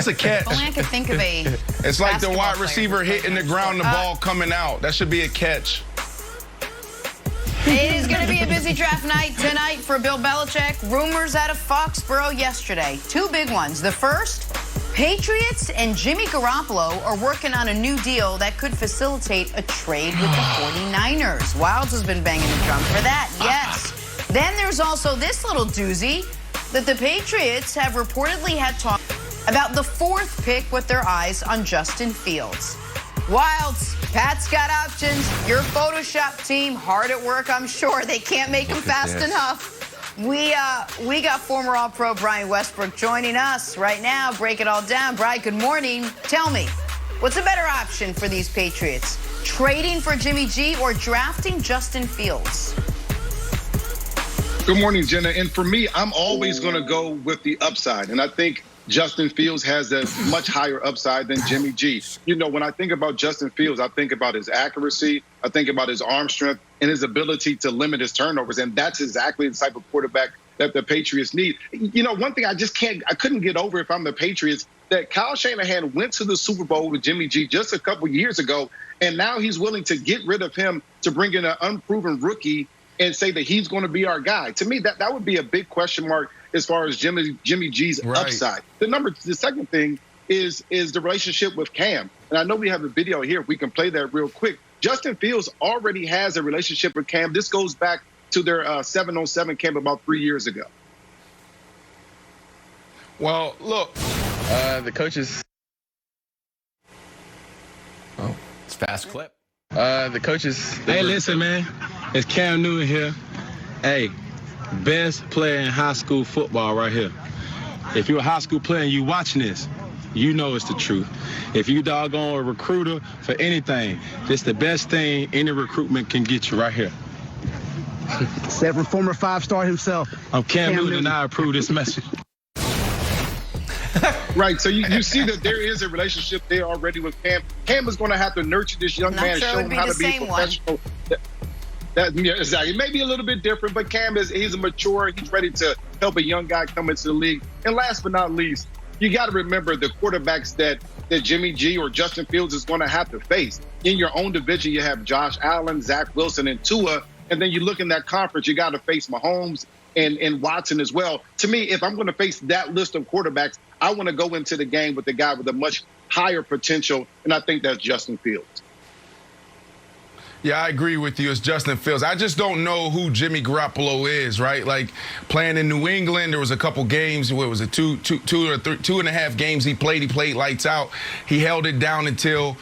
That's a catch. Only I could think of a It's like the wide basketball receiver player hitting the ground, the ball coming out. That should be a catch. It is going to be a busy draft night tonight for Bill Belichick. Rumors out of Foxborough yesterday. Two big ones. The first, Patriots and Jimmy Garoppolo are working on a new deal that could facilitate a trade with the 49ers. Wilds has been banging the drum for that, yes. Then there's also this little doozy that the Patriots have reportedly had talk about the fourth pick with their eyes on Justin Fields. Wilds, Pat's got options. Your Photoshop team, hard at work, I'm sure. They can't make them fast enough. We got former All-Pro Brian Westbrook joining us right now. Break it all down. Brian, good morning. Tell me, what's a better option for these Patriots? Trading for Jimmy G or drafting Justin Fields? Good morning, Jenna. And for me, I'm always going to go with the upside. And I think Justin Fields has a much higher upside than Jimmy G. You know, when I think about Justin Fields, I think about his accuracy, I think about his arm strength, and his ability to limit his turnovers. And that's exactly the type of quarterback that the Patriots need. You know, one thing I couldn't get over if I'm the Patriots, that Kyle Shanahan went to the Super Bowl with Jimmy G just a couple years ago, and now he's willing to get rid of him to bring in an unproven rookie and say that he's going to be our guy. To me, that would be a big question mark as far as Jimmy G's upside. The second thing is the relationship with Cam. And I know we have a video here. We can play that real quick. Justin Fields already has a relationship with Cam. This goes back to their 7-on-7 camp about 3 years ago. Well, look, the coaches. Oh, it's fast clip. The coaches. Hey, listen, man. It's Cam Newton here. Hey, best player in high school football right here. If you're a high school player and you watching this, you know it's the truth. If you doggone a recruiter for anything, this the best thing any recruitment can get you right here. Said from former five-star himself. I'm Cam Newton, and I approve this message. Right, so you see that there is a relationship there already with Cam. Cam is going to have to nurture this young man, show him how to be professional. Exactly. It may be a little bit different, but Cam he's a mature. He's ready to help a young guy come into the league. And last but not least, you got to remember the quarterbacks that Jimmy G or Justin Fields is going to have to face. In your own division, you have Josh Allen, Zach Wilson, and Tua. And then you look in that conference, you got to face Mahomes and Watson as well. To me, if I'm going to face that list of quarterbacks, I want to go into the game with a guy with a much higher potential, and I think that's Justin Fields. Yeah, I agree with you. It's Justin Fields. I just don't know who Jimmy Garoppolo is, right? Like, playing in New England, there was a couple games. What was it, two and a half games he played lights out. He held it down until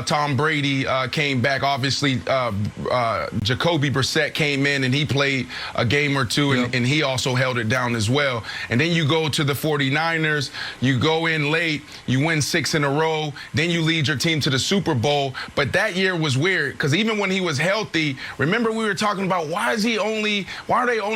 Tom Brady came back. Obviously, Jacoby Brissett came in, and he played a game or two, and he also held it down as well. And then you go to the 49ers. You go in late. You win 6 in a row. Then you lead your team to the Super Bowl. But that year was weird because even when he was healthy, remember we were talking about why are they only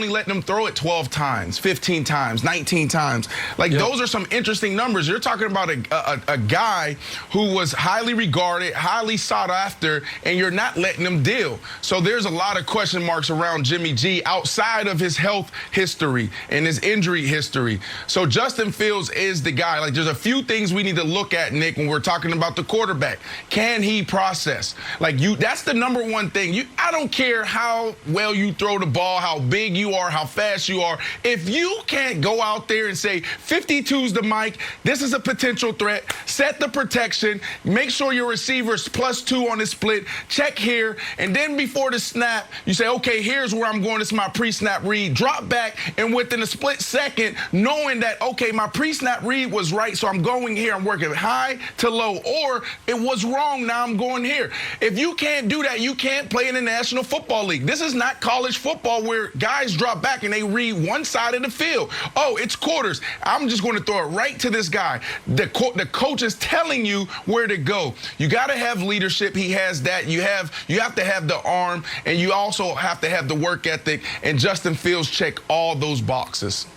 letting him throw it 12 times, 15 times, 19 times? Like, those are some interesting numbers. You're talking about a guy who was highly regarded, highly sought after, and you're not letting him deal. So there's a lot of question marks around Jimmy G outside of his health history and his injury history. So Justin Fields is the guy. Like, there's a few things we need to look at, Nick, when we're talking about the quarterback. Can he process? Like, that's the number one thing. I don't care how well you throw the ball, how big you are, how fast you are. If you can't go out there and say, 52's the mic, this is a potential threat, set the protection, make sure your receiver's +2 on the split, check here, and then before the snap, you say, okay, here's where I'm going. This is my pre-snap read. Drop back, and within a split second, knowing that, okay, my pre-snap read was right, so I'm going here. I'm working high to low, or it was wrong, now I'm going here. If you can't do that, you can't play in the National Football League. This is not college football where guys drop back and they read one side of the field. Oh, it's quarters. I'm just going to throw it right to this guy. The coach is telling you where to go. You got to have leadership. He has that. You have to have the arm, and you also have to have the work ethic, and Justin Fields check all those boxes.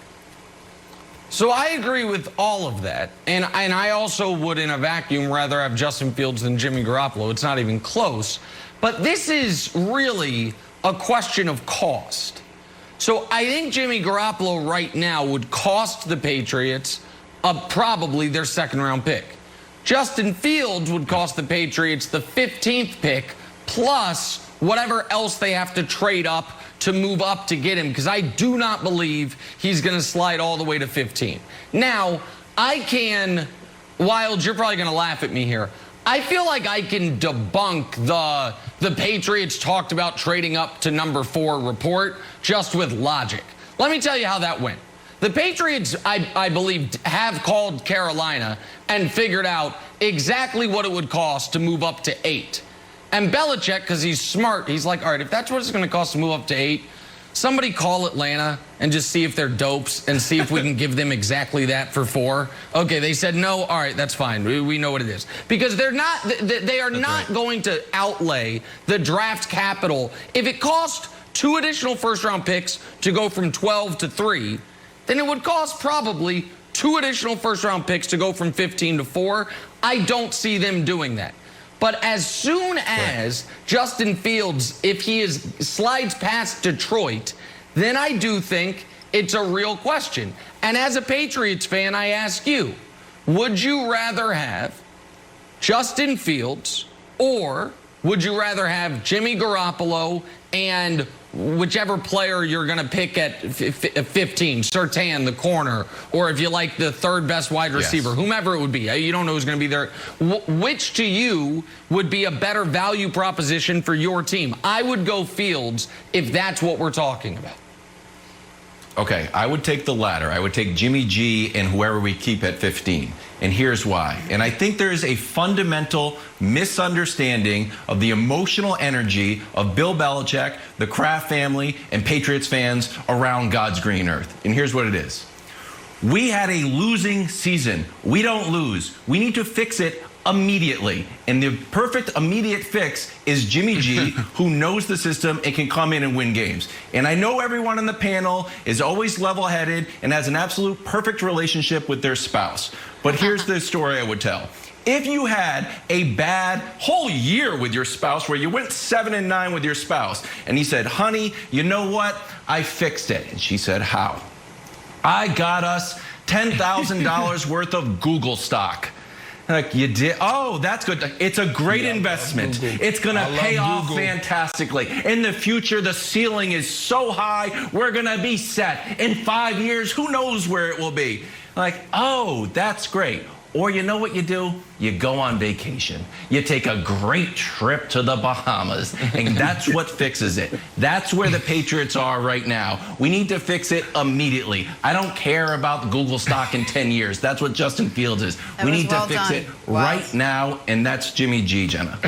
So I agree with all of that, and I also would, in a vacuum, rather have Justin Fields than Jimmy Garoppolo. It's not even close. But this is really a question of cost. So I think Jimmy Garoppolo right now would cost the Patriots probably their second-round pick. Justin Fields would cost the Patriots the 15th pick plus whatever else they have to trade up to move up to get him, because I do not believe he's going to slide all the way to 15. Now, Wild, you're probably going to laugh at me here. I feel like I can debunk the Patriots talked about trading up to number 4 report just with logic. Let me tell you how that went. The Patriots, I believe, have called Carolina and figured out exactly what it would cost to move up to 8. And Belichick, because he's smart, he's like, all right, if that's what it's going to cost to move up to 8, somebody call Atlanta and just see if they're dopes and see if we can give them exactly that for 4. Okay, they said no. All right, that's fine. We know what it is. Because they are not going to outlay the draft capital. If it cost 2 additional first-round picks to go from 12 to 3, then it would cost probably 2 additional first-round picks to go from 15 to 4. I don't see them doing that. But as soon as Justin Fields, if he slides past Detroit, then I do think it's a real question. And as a Patriots fan, I ask you, would you rather have Justin Fields or would you rather have Jimmy Garoppolo and whichever player you're going to pick at 15, Surtain, the corner, or if you like the 3rd best wide receiver, whomever it would be. You don't know who's going to be there. Which to you would be a better value proposition for your team? I would go Fields if that's what we're talking about. Okay, I would take the latter. I would take Jimmy G and whoever we keep at 15. And here's why. And I think there is a fundamental misunderstanding of the emotional energy of Bill Belichick, the Kraft family, and Patriots fans around God's green earth. And here's what it is. We had a losing season. We don't lose. We need to fix it immediately. And the perfect immediate fix is Jimmy G, who knows the system and can come in and win games. And I know everyone on the panel is always level-headed and has an absolute perfect relationship with their spouse. But here's the story I would tell. If you had a bad whole year with your spouse where you went 7-9 with your spouse and he said, honey, you know what? I fixed it. And she said, how? I got us $10,000 worth of Google stock. Like, you did? Oh, that's good. It's a great investment. It's going to pay off fantastically. In the future, the ceiling is so high, we're going to be set. In 5 years, who knows where it will be? Like, oh, that's great. Or you know what you do? You go on vacation. You take a great trip to the Bahamas, and that's what fixes it. That's where the Patriots are right now. We need to fix it immediately. I don't care about Google stock in 10 years. That's what Justin Fields is. We need to fix it right now, and that's Jimmy G, Jenna.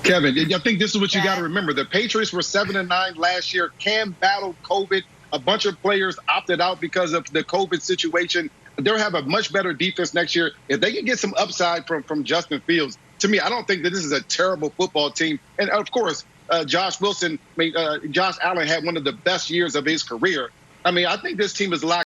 Kevin, I think this is what you got to remember. The Patriots were 7-9 last year. Cam battled COVID. A bunch of players opted out because of the COVID situation. They'll have a much better defense next year. If they can get some upside from Justin Fields, to me, I don't think that this is a terrible football team. And, of course, Josh Allen had one of the best years of his career. I mean, I think this team is locked.